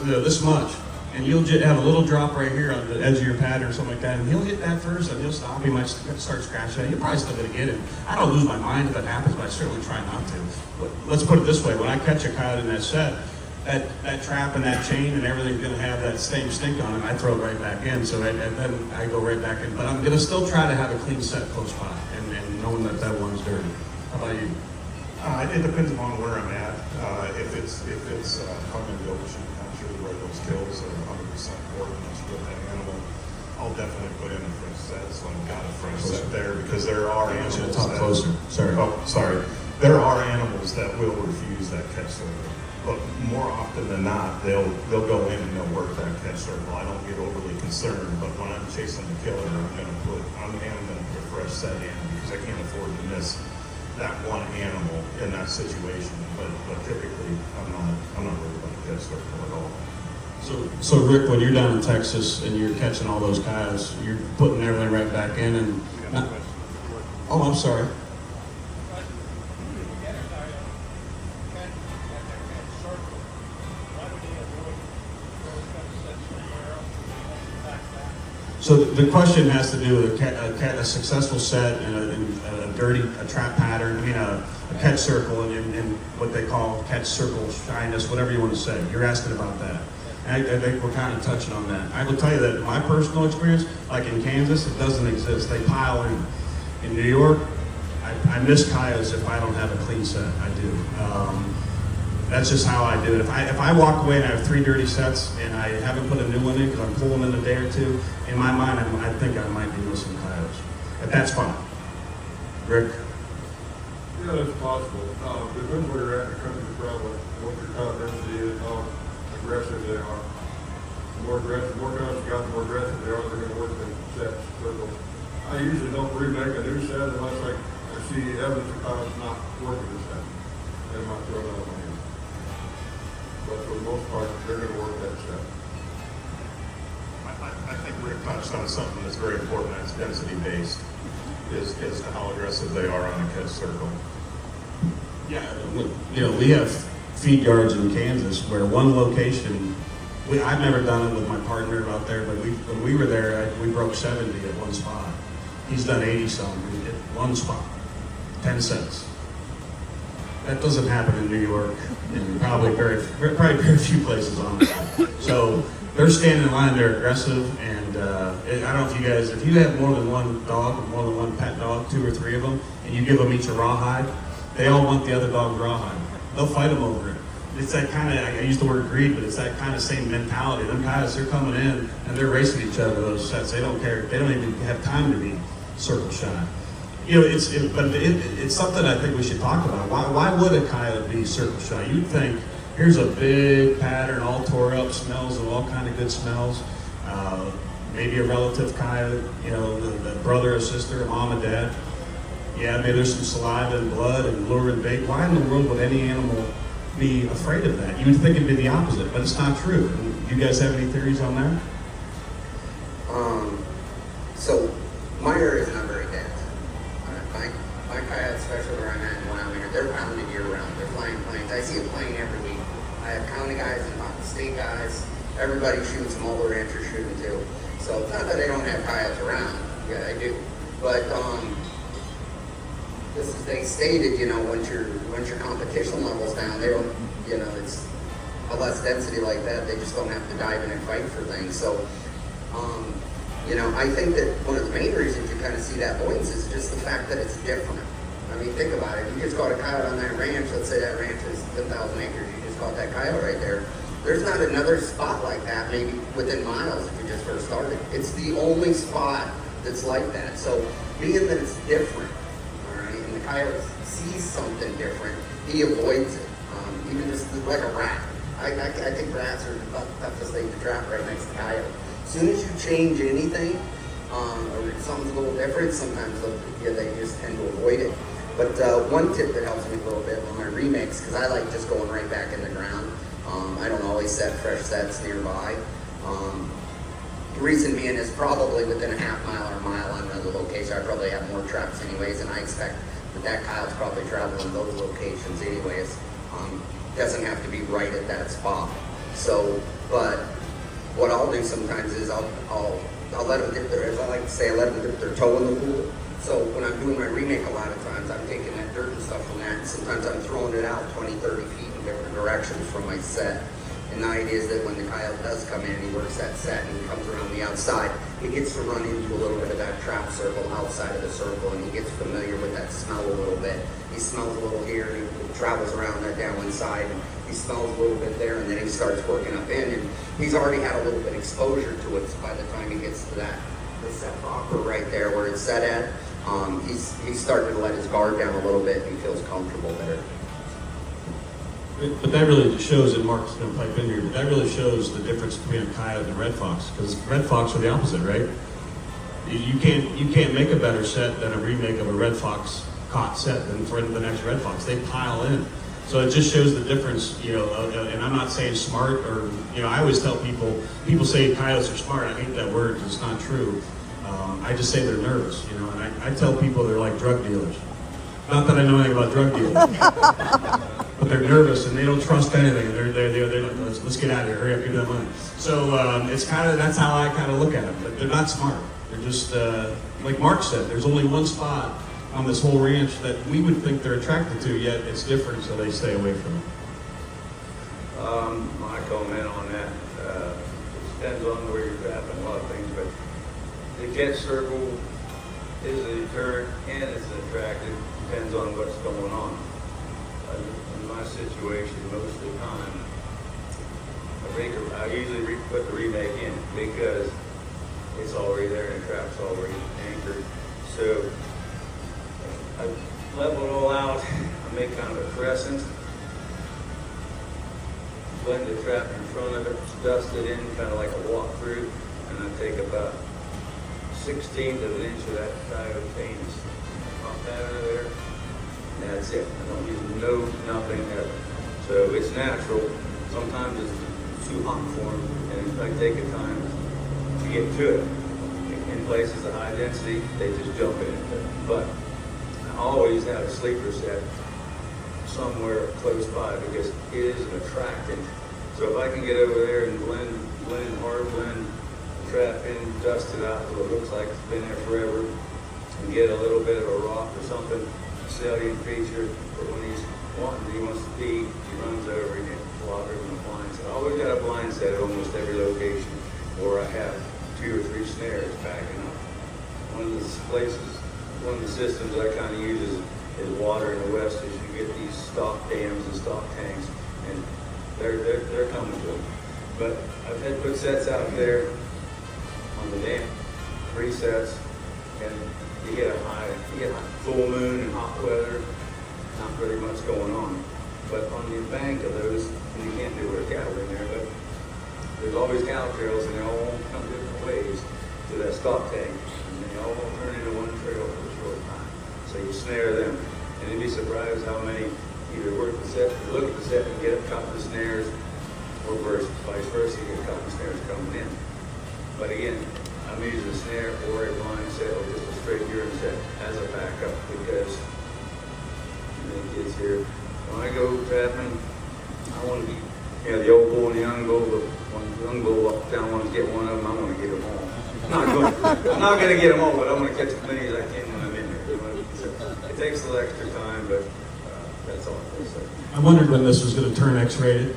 this much, and you'll just have a little drop right here on the edge of your pattern or something like that, and he'll hit that first, and he'll stop. He might start scratching it. You're probably still going to get him. I don't lose my mind if that happens, but I certainly try not to. But let's put it this way: when I catch a coyote in that set, that trap and that chain and everything's going to have that same stink on it. I throw it right back in, and then I go right back in. But I'm going to still try to have a clean set close by, and knowing that one's dirty. How about you? It depends upon where I'm at. If it's coming in the ocean, I'm sure where those kills are 100% important. That's with that animal. I'll definitely put in a fresh set, so I've got a fresh set there because there are animals. Talk closer. Sorry. Oh, sorry. There are animals that will refuse that catch circle, but more often than not, they'll go in and they'll work that catch circle. I don't get overly concerned, but when I'm chasing the killer, I'm going to put a fresh set in because I can't afford to miss that one animal in that situation, but typically I'm not worried about the catch circle at all. So Rick, when you're down in Texas and you're catching all those coyotes, you're putting everything right back in and. Oh, I'm sorry. So the question has to do with a successful set and a trap pattern, a catch circle and what they call catch circle shyness, whatever you want to say. You're asking about that. And I think we're kind of touching on that. I will tell you that in my personal experience, like in Kansas, it doesn't exist. They pile in. In New York, I miss coyotes if I don't have a clean set. I do. That's just how I do it. If I walk away and I have 3 dirty sets and I haven't put a new one in because I'm pulling in a day or two, in my mind I think I might be missing coyotes. But that's fine. Rick? Yeah, that's possible. Depends where you're at in the country, probably. What your coyote density is, how aggressive they are. The more coyotes you got, the more aggressive they are. They're going to work in sets, circles. I usually don't remake a new set unless I see evidence of coyotes not working the set. Then I might throw it out of my hand. But for the most part, they're going to work that set. I think Rick touched on something that's very important. That's density based, is to how aggressive they are on a catch circle. Yeah, we have feed yards in Kansas where one location. I've never done it with my partner out there, but when we were there, we broke 70 at one spot. He's done 80 something at one spot, 10 cents. That doesn't happen in New York, and probably very few places, honestly. So they're standing in line, they're aggressive, and I don't know if you have more than one dog, or more than one pet dog, 2 or 3 of them, and you give them each a rawhide, they all want the other dog's rawhide. They'll fight them over it. It's that kind of, I use the word greed, but it's that kind of same mentality. Them guys, they're coming in and they're racing each other those sets. They don't care. They don't even have time to be circle shy. It's something I think we should talk about. Why would a coyote be circle shy? You'd think, here's a big pattern, all tore up, smells of all kind of good smells. Maybe a relative coyote, the brother or sister, a mom and dad. Yeah, maybe there's some saliva and blood and lure and bait. Why in the world would any animal be afraid of that? You would think it'd be the opposite, but it's not true. You guys have any theories on that? So my area is not very dense. My coyotes, especially where I'm at in Wyoming, they're pounded year round. They're flying planes. I see a plane every week. I have county guys and state guys. Everybody shoots them. All the ranchers shoot them too. So it's not that I don't have coyotes around. Yeah, I do. But they stated, once your competition level's down, they don't, it's a less density like that. They just don't have to dive in and fight for things. So, I think that one of the main reasons you kind of see that buoyancy is just the fact that it's different. I mean, think about it. You just caught a coyote on that ranch. Let's say that ranch is 10,000 acres. You just caught that coyote right there. There's not another spot like that, maybe within miles if you just first started. It's the only spot that's like that. So, being that it's different, and the coyote sees something different, he avoids it. Even just like a rat. I think rats are the toughest thing to trap right next to coyote. As soon as you change anything, or something's a little different, sometimes they just tend to avoid it. But one tip that helps me a little bit on my remix, because I like just going right back in the ground. I don't always set fresh sets nearby. The reason being is probably within a half mile or a mile on another location. I probably have more traps anyways, and I expect that coyote's probably traveling those locations anyways. Doesn't have to be right at that spot. So, but what I'll do sometimes is I'll let them dip their, as I like to say, I let them dip their toe in the pool. So when I'm doing my remake, a lot of times I'm taking that dirt and stuff from that, and sometimes I'm throwing it out 20, 30 feet in different directions from my set. And the idea is that when the coyote does come in, he works that set and he comes around the outside, he gets to run into a little bit of that trap circle outside of the circle, and he gets familiar with that smell a little bit. He smells a little here, and he travels around that down inside, and he smells a little bit there, and then he starts working up in, and he's already had a little bit of exposure to it. So by the time he gets to that, the set rocker right there where it's set at, he's starting to let his guard down a little bit, and he feels comfortable there. But that really just shows, and Mark's going to pipe in here, but that really shows the difference between a coyote and a red fox, because red fox are the opposite, right? You can't make a better set than a remake of a red fox caught set than for the next red fox. They pile in. So it just shows the difference, you know, and I'm not saying smart or, you know, I always tell people say coyotes are smart. I hate that word, it's not true. I just say they're nervous, you know, and I tell people they're like drug dealers. Not that I know anything about drug dealing. But they're nervous and they don't trust anything. They're like, let's get out of here, hurry up, give me that money. So it's kind of, that's how I kind of look at them. But they're not smart. They're just, like Mark said, there's only one spot on this whole ranch that we would think they're attracted to, yet it's different, so they stay away from it. My comment on that, it depends on where you're trapping, a lot of things, but the catch circle is a deterrent and it's attractive, depends on what's going on. In my situation, most of the time, I usually put the remake in because it's already there and the trap's already anchored. So I level it all out, I make kind of a crescent, blend the trap in front of it, dust it in kind of like a walkthrough, and I take about 1/16 of an inch of that coyote penis, pop that out of there. And that's it. I don't use nothing ever. So it's natural. Sometimes it's too hot for them, and I take the time to get to it. In places of high density, they just jump in it. But I always have a sleeper set somewhere close by because it is an attractant. So if I can get over there and hard blend, trap in, dust it out so it looks like it's been there forever, and get a little bit of a rock or something, salient feature, for when he wants to pee, he runs over and gets water in the blind set. I always got a blind set at almost every location where I have 2 or 3 snares backing up. One of the systems I kind of use is water in the west is you get these stock dams and stock tanks, and they're coming to them. But I've had put sets out there on the dam, 3 sets, and you get a full moon and hot weather, not very much going on. But on the bank of those, and you can't do with cattle in there, but there's always cattle trails, and they all come different ways to that stock tank, and they all turn into one trail for a short time. So you snare them, and you'd be surprised how many either work the set, or look at the set and get a couple of snares, or vice versa, you get a couple of snares coming in. But again, I'm using a snare or a blind set or just a straight urine set as a backup because the kids here, when I go trapping, I want to be, you know, the old bull and the young bull, but when the young bull walks down, I want to get one of them, I want to get them all. I'm not going to get them all, but I want to catch as many as I can when I'm in there. It takes a little extra time, but that's all I can say. I wondered when this was going to turn X-rated.